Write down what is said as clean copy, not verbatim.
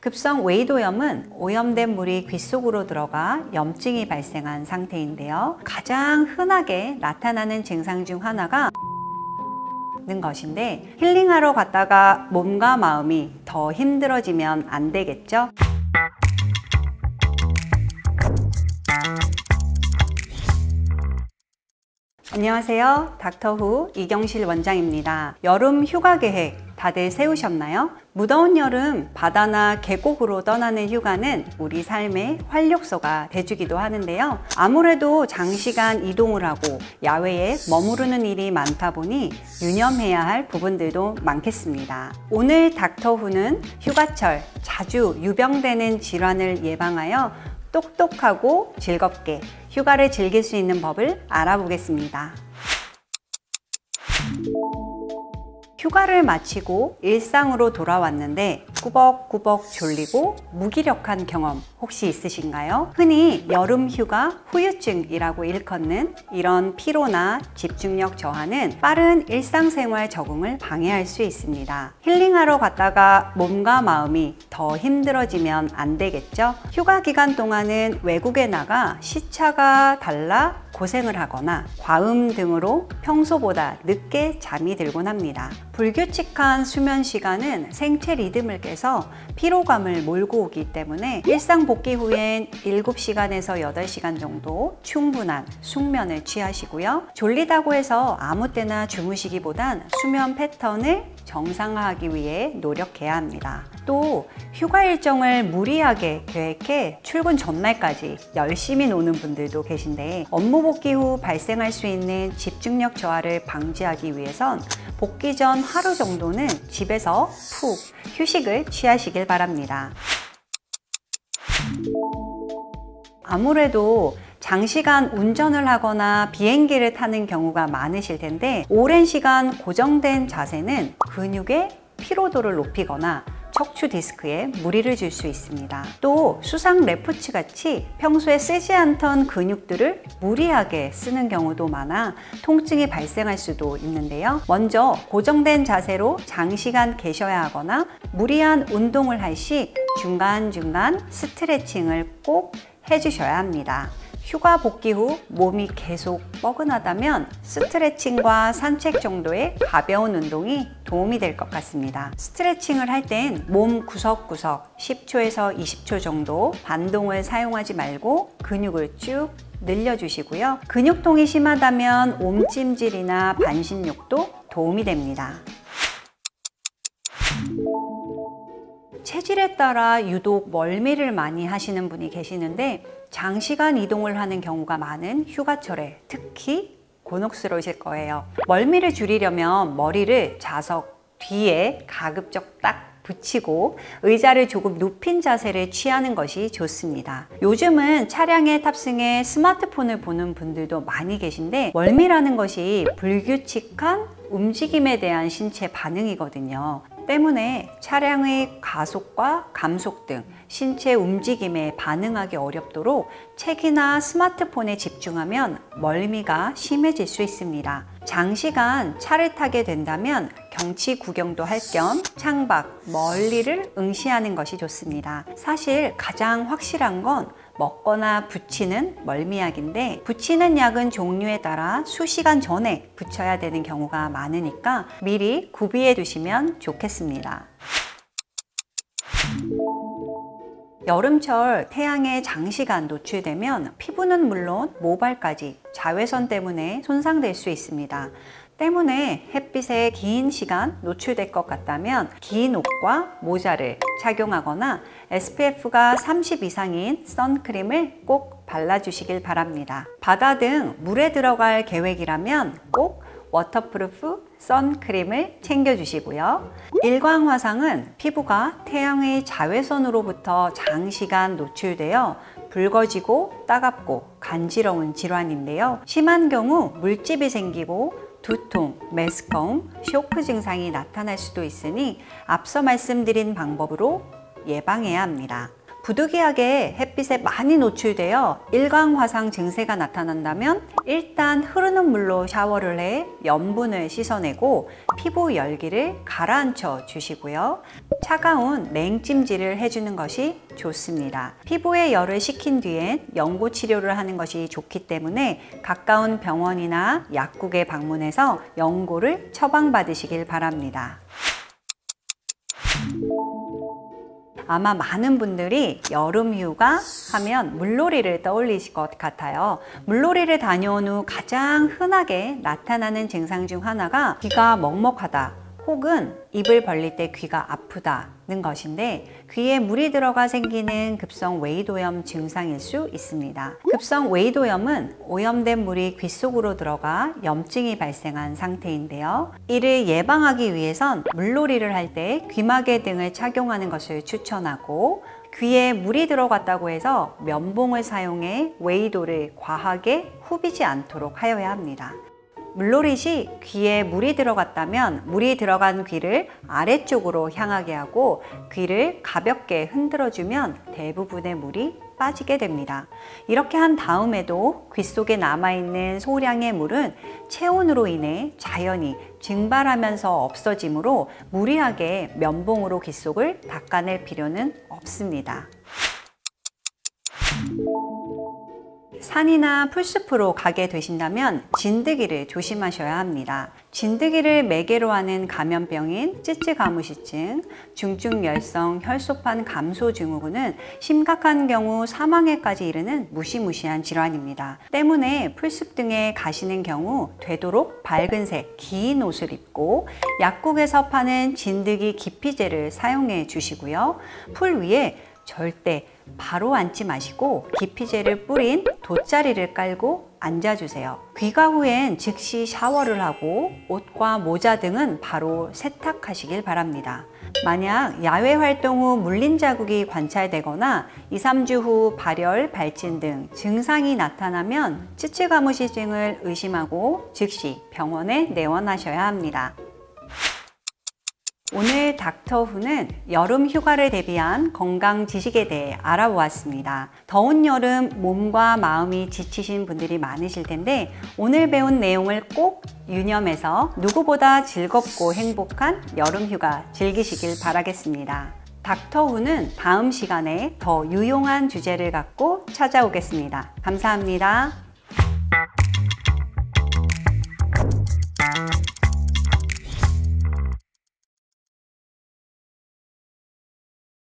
급성 웨이도염은 오염된 물이 귀 속으로 들어가 염증이 발생한 상태인데요. 가장 흔하게 나타나는 증상 중 하나가 는 것인데, 힐링하러 갔다가 몸과 마음이 더 힘들어지면 안 되겠죠? 안녕하세요. 닥터후 이경실 원장입니다. 여름 휴가 계획 다들 세우셨나요? 무더운 여름 바다나 계곡으로 떠나는 휴가는 우리 삶의 활력소가 돼주기도 하는데요. 아무래도 장시간 이동을 하고 야외에 머무르는 일이 많다 보니 유념해야 할 부분들도 많겠습니다. 오늘 닥터후는 휴가철 자주 유병되는 질환을 예방하여 똑똑하고 즐겁게 휴가를 즐길 수 있는 법을 알아보겠습니다. 휴가를 마치고 일상으로 돌아왔는데 꾸벅꾸벅 졸리고 무기력한 경험 혹시 있으신가요? 흔히 여름 휴가 후유증이라고 일컫는 이런 피로나 집중력 저하는 빠른 일상생활 적응을 방해할 수 있습니다. 힐링하러 갔다가 몸과 마음이 더 힘들어지면 안 되겠죠? 휴가 기간 동안은 외국에 나가 시차가 달라 고생을 하거나 과음 등으로 평소보다 늦게 잠이 들곤 합니다. 불규칙한 수면 시간은 생체 리듬을 깨서 피로감을 몰고 오기 때문에 일상 복귀 후엔 7시간에서 8시간 정도 충분한 숙면을 취하시고요. 졸리다고 해서 아무 때나 주무시기보단 수면 패턴을 정상화하기 위해 노력해야 합니다. 또 휴가 일정을 무리하게 계획해 출근 전날까지 열심히 노는 분들도 계신데, 업무 복귀 후 발생할 수 있는 집중력 저하를 방지하기 위해선 복귀 전 하루 정도는 집에서 푹 휴식을 취하시길 바랍니다. 아무래도 장시간 운전을 하거나 비행기를 타는 경우가 많으실 텐데, 오랜 시간 고정된 자세는 근육의 피로도를 높이거나 척추 디스크에 무리를 줄 수 있습니다. 또 수상 레프트 같이 평소에 쓰지 않던 근육들을 무리하게 쓰는 경우도 많아 통증이 발생할 수도 있는데요. 먼저 고정된 자세로 장시간 계셔야 하거나 무리한 운동을 할 시 중간중간 스트레칭을 꼭 해주셔야 합니다. 휴가 복귀 후 몸이 계속 뻐근하다면 스트레칭과 산책 정도의 가벼운 운동이 도움이 될 것 같습니다. 스트레칭을 할 땐 몸 구석구석 10초에서 20초 정도 반동을 사용하지 말고 근육을 쭉 늘려주시고요. 근육통이 심하다면 옴찜질이나 반신욕도 도움이 됩니다. 체질에 따라 유독 멀미를 많이 하시는 분이 계시는데, 장시간 이동을 하는 경우가 많은 휴가철에 특히 곤혹스러우실 거예요. 멀미를 줄이려면 머리를 좌석 뒤에 가급적 딱 붙이고 의자를 조금 눕힌 자세를 취하는 것이 좋습니다. 요즘은 차량에 탑승해 스마트폰을 보는 분들도 많이 계신데, 멀미라는 것이 불규칙한 움직임에 대한 신체 반응이거든요. 때문에 차량의 가속과 감속 등 신체 움직임에 반응하기 어렵도록 책이나 스마트폰에 집중하면 멀미가 심해질 수 있습니다. 장시간 차를 타게 된다면 경치 구경도 할 겸 창밖 멀리를 응시하는 것이 좋습니다. 사실 가장 확실한 건 먹거나 붙이는 멀미약인데, 붙이는 약은 종류에 따라 수시간 전에 붙여야 되는 경우가 많으니까 미리 구비해 두시면 좋겠습니다. 여름철 태양에 장시간 노출되면 피부는 물론 모발까지 자외선 때문에 손상될 수 있습니다. 때문에 햇빛에 긴 시간 노출될 것 같다면 긴 옷과 모자를 착용하거나 SPF가 30 이상인 선크림을 꼭 발라주시길 바랍니다. 바다 등 물에 들어갈 계획이라면 꼭 워터프루프 선크림을 챙겨주시고요. 일광화상은 피부가 태양의 자외선으로부터 장시간 노출되어 붉어지고 따갑고 간지러운 질환인데요. 심한 경우 물집이 생기고 두통, 메스꺼움, 쇼크 증상이 나타날 수도 있으니 앞서 말씀드린 방법으로 예방해야 합니다. 부득이하게 햇빛에 많이 노출되어 일광화상 증세가 나타난다면 일단 흐르는 물로 샤워를 해 염분을 씻어내고 피부 열기를 가라앉혀 주시고요. 차가운 냉찜질을 해주는 것이 좋습니다. 피부에 열을 식힌 뒤엔 연고 치료를 하는 것이 좋기 때문에 가까운 병원이나 약국에 방문해서 연고를 처방받으시길 바랍니다. 아마 많은 분들이 여름휴가 하면 물놀이를 떠올리실 것 같아요. 물놀이를 다녀온 후 가장 흔하게 나타나는 증상 중 하나가 귀가 먹먹하다 혹은 입을 벌릴 때 귀가 아프다는 것인데, 귀에 물이 들어가 생기는 급성 웨이도염 증상일 수 있습니다. 급성 웨이도염은 오염된 물이 귀 속으로 들어가 염증이 발생한 상태인데요. 이를 예방하기 위해선 물놀이를 할 때 귀마개 등을 착용하는 것을 추천하고, 귀에 물이 들어갔다고 해서 면봉을 사용해 웨이도를 과하게 후비지 않도록 하여야 합니다. 물놀이 시 귀에 물이 들어갔다면 물이 들어간 귀를 아래쪽으로 향하게 하고 귀를 가볍게 흔들어주면 대부분의 물이 빠지게 됩니다. 이렇게 한 다음에도 귀 속에 남아있는 소량의 물은 체온으로 인해 자연히 증발하면서 없어지므로 무리하게 면봉으로 귀 속을 닦아낼 필요는 없습니다. 산이나 풀숲으로 가게 되신다면 진드기를 조심하셔야 합니다. 진드기를 매개로 하는 감염병인 찌찌가무시증, 중증열성 혈소판 감소 증후군은 심각한 경우 사망에까지 이르는 무시무시한 질환입니다. 때문에 풀숲 등에 가시는 경우 되도록 밝은색 긴 옷을 입고 약국에서 파는 진드기 기피제를 사용해 주시고요. 풀 위에 절대 바로 앉지 마시고 기피제를 뿌린 돗자리를 깔고 앉아주세요. 귀가 후엔 즉시 샤워를 하고 옷과 모자 등은 바로 세탁하시길 바랍니다. 만약 야외 활동 후 물린 자국이 관찰되거나 2, 3주 후 발열, 발진 등 증상이 나타나면 찌찌가무시증을 의심하고 즉시 병원에 내원하셔야 합니다. 오늘 닥터후는 여름 휴가를 대비한 건강 지식에 대해 알아보았습니다. 더운 여름 몸과 마음이 지치신 분들이 많으실 텐데 오늘 배운 내용을 꼭 유념해서 누구보다 즐겁고 행복한 여름 휴가 즐기시길 바라겠습니다. 닥터후는 다음 시간에 더 유용한 주제를 갖고 찾아오겠습니다. 감사합니다.